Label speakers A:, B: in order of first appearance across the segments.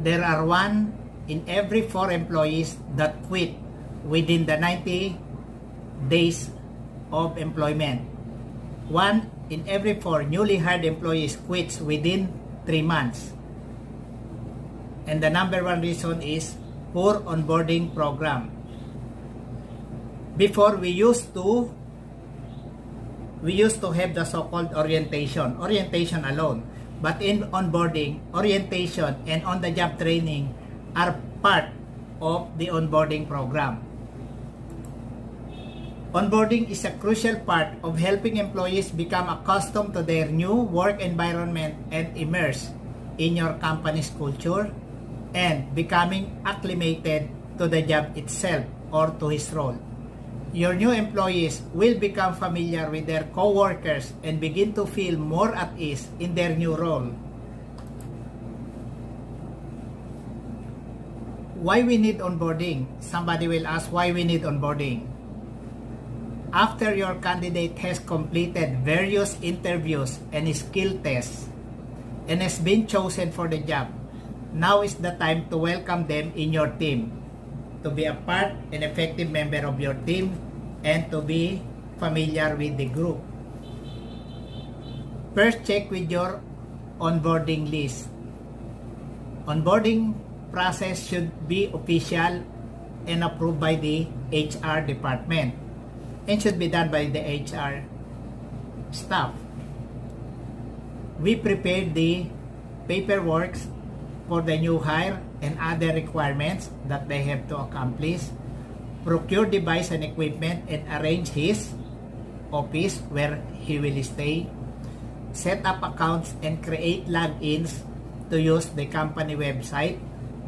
A: there are 1 in every 4 employees that quit within the 90 days of employment. 1 in every 4 newly hired employees quits within 3 months. And the number 1 reason is poor onboarding program. Before, we used to have the so-called orientation alone. But in onboarding, orientation and on-the-job training are part of the onboarding program. Onboarding is a crucial part of helping employees become accustomed to their new work environment and immerse in your company's culture and becoming acclimated to the job itself or to his role. Your new employees will become familiar with their co-workers and begin to feel more at ease in their new role. Why we need onboarding? Somebody will ask why we need onboarding. After your candidate has completed various interviews and skill tests and has been chosen for the job, now is the time to welcome them in your team, to be a part and effective member of your team, and to be familiar with the group. First, check with your onboarding list. Onboarding process should be official and approved by the HR department and should be done by the HR staff. We prepared the paperwork for the new hire and other requirements that they have to accomplish, procure device and equipment and arrange his office where he will stay, set up accounts and create logins to use the company website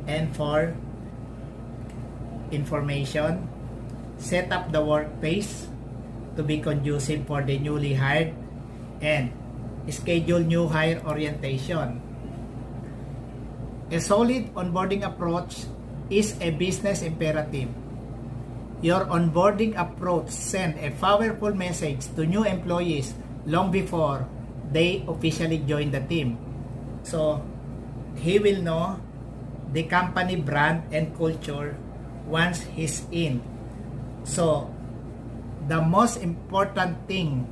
A: and for information, set up the workplace to be conducive for the newly hired, and schedule new hire orientation. A solid onboarding approach is a business imperative. Your onboarding approach sends a powerful message to new employees long before they officially join the team. So, he will know the company brand and culture once he's in. So, the most important thing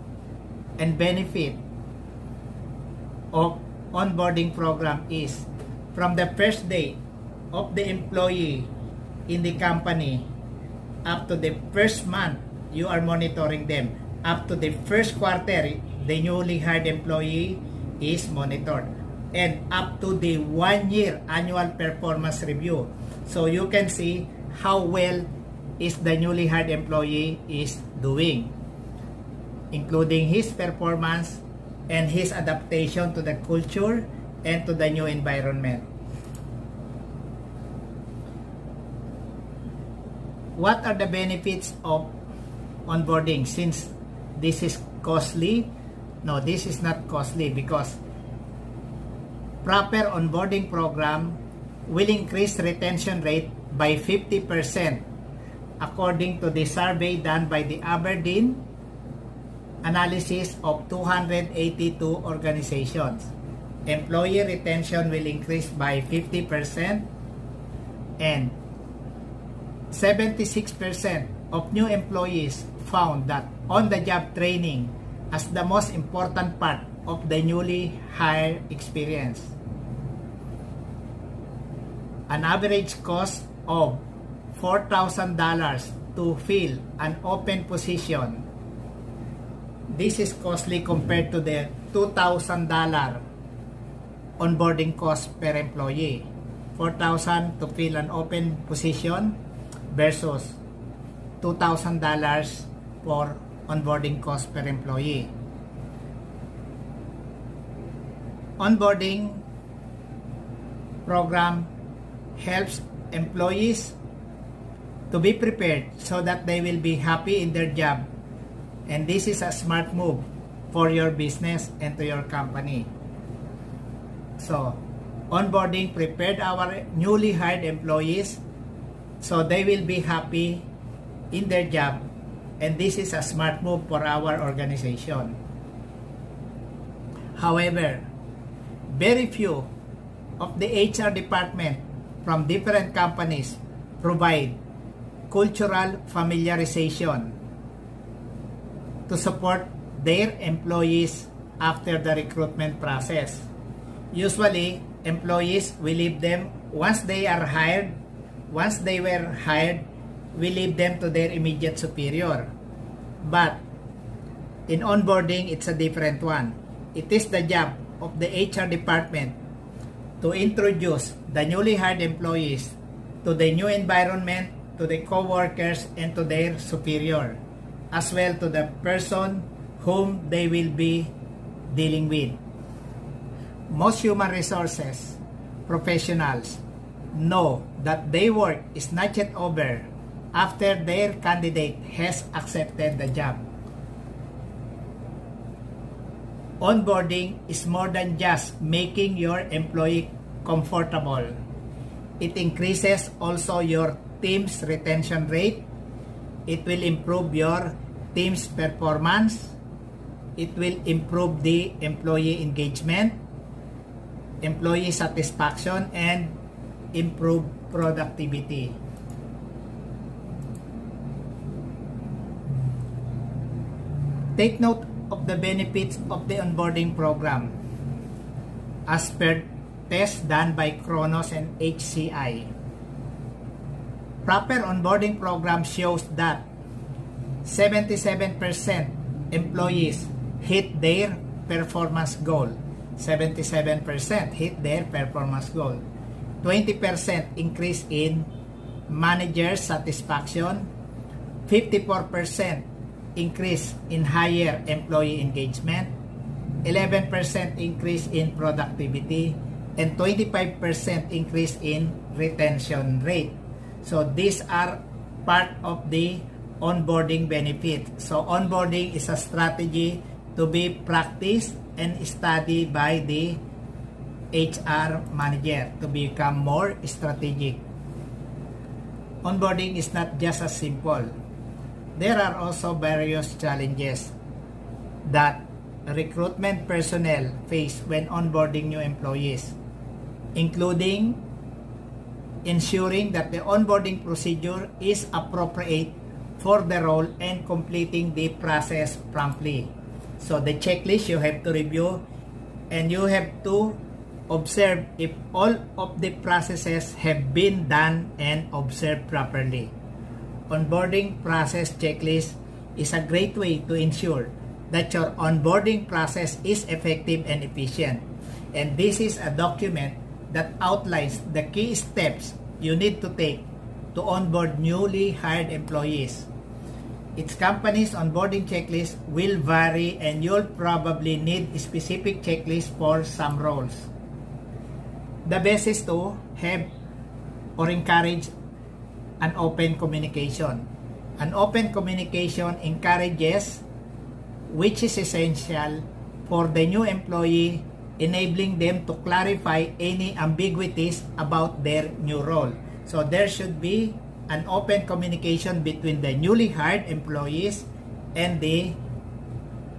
A: and benefit of onboarding program is from the first day of the employee in the company up to the first month, you are monitoring them. Up to the first quarter, the newly hired employee is monitored. And up to the 1 year annual performance review. So you can see how well is the newly hired employee is doing, including his performance and his adaptation to the culture and to the new environment. What are the benefits of onboarding? Since this is costly, no, this is not costly because proper onboarding program will increase retention rate by 50% according to the survey done by the Aberdeen analysis of 282 organizations. Employee retention will increase by 50% and 76% of new employees found that on-the-job training as the most important part of the newly hired experience. An average cost of $4,000 to fill an open position. This is costly compared to the $2,000 onboarding cost per employee. $4,000 to fill an open position versus $2,000 for onboarding cost per employee. Onboarding program helps employees to be prepared so that they will be happy in their job, and this is a smart move for your business and to your company. So, onboarding prepared our newly hired employees so they will be happy in their job, and this is a smart move for our organization. However, very few of the HR department from different companies provide cultural familiarization to support their employees after the recruitment process. Usually, employees will leave them once they were hired, we leave them to their immediate superior. But in onboarding, it's a different one. It is the job of the HR department to introduce the newly hired employees to the new environment, to the co-workers, and to their superior, as well to the person whom they will be dealing with. Most human resources professionals know that their work is not yet over after their candidate has accepted the job. Onboarding is more than just making your employee comfortable. It increases also your team's retention rate. It will improve your team's performance. It will improve the employee engagement, employee satisfaction, and improve productivity. Take note of the benefits of the onboarding program as per tests done by Kronos and HCI. Proper onboarding program shows that 77% employees hit their performance goal. 77% hit their performance goal. 20% increase in manager satisfaction. 54% increase in higher employee engagement. 11% increase in productivity. And 25% increase in retention rate. So these are part of the onboarding benefit. So onboarding is a strategy to be practiced and studied by the HR manager to become more strategic. Onboarding is not just as simple. There are also various challenges that recruitment personnel face when onboarding new employees, including ensuring that the onboarding procedure is appropriate for the role and completing the process promptly. So the checklist you have to review, and you have to observe if all of the processes have been done and observed properly. Onboarding process checklist is a great way to ensure that your onboarding process is effective and efficient. And this is a document that outlines the key steps you need to take to onboard newly hired employees. Each company's onboarding checklist will vary, and you'll probably need a specific checklist for some roles. The best is to have or encourage an open communication. An open communication encourages, which is essential for the new employee, enabling them to clarify any ambiguities about their new role. So there should be an open communication between the newly hired employees and the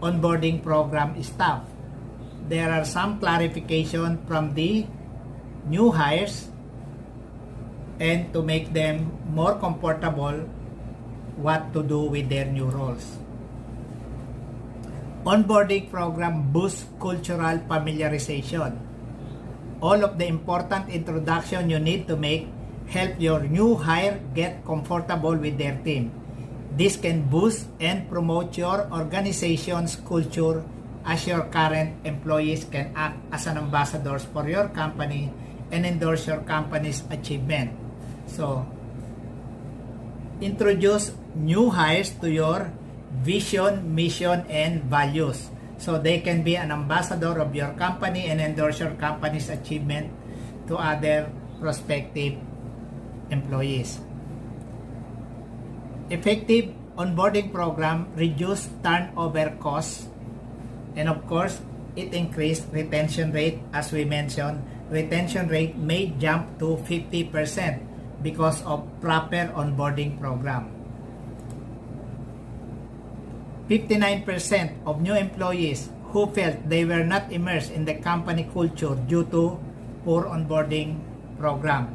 A: onboarding program staff. There are some clarification from the new hires and to make them more comfortable what to do with their new roles. Onboarding program boosts cultural familiarization. All of the important introduction you need to make help your new hire get comfortable with their team. This can boost and promote your organization's culture, as your current employees can act as an ambassadors for your company and endorse your company's achievement. So, introduce new hires to your vision, mission, and values, so they can be an ambassador of your company and endorse your company's achievement to other prospective employees. Effective onboarding program reduce turnover costs, and of course it increased retention rate. As we mentioned, retention rate may jump to 50% because of proper onboarding program. 59% of new employees who felt they were not immersed in the company culture due to poor onboarding program.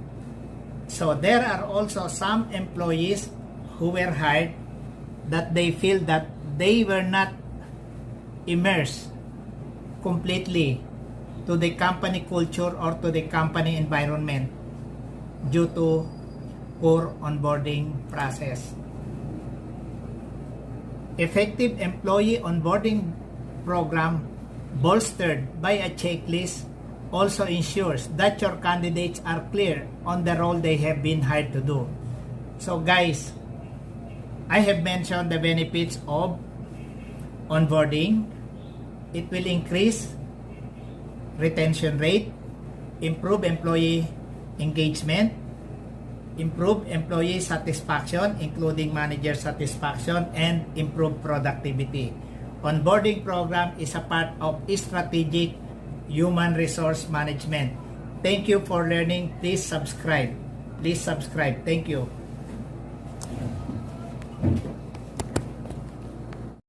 A: So there are also some employees who were hired that they feel that they were not immersed completely to the company culture or to the company environment due to poor onboarding process. Effective employee onboarding program bolstered by a checklist also ensures that your candidates are clear on the role they have been hired to do. So guys, I have mentioned the benefits of onboarding. It will increase retention rate, improve employee engagement, improve employee satisfaction, including manager satisfaction, and improve productivity. Onboarding program is a part of strategic human resource management. Thank you for learning. Please subscribe. Thank you.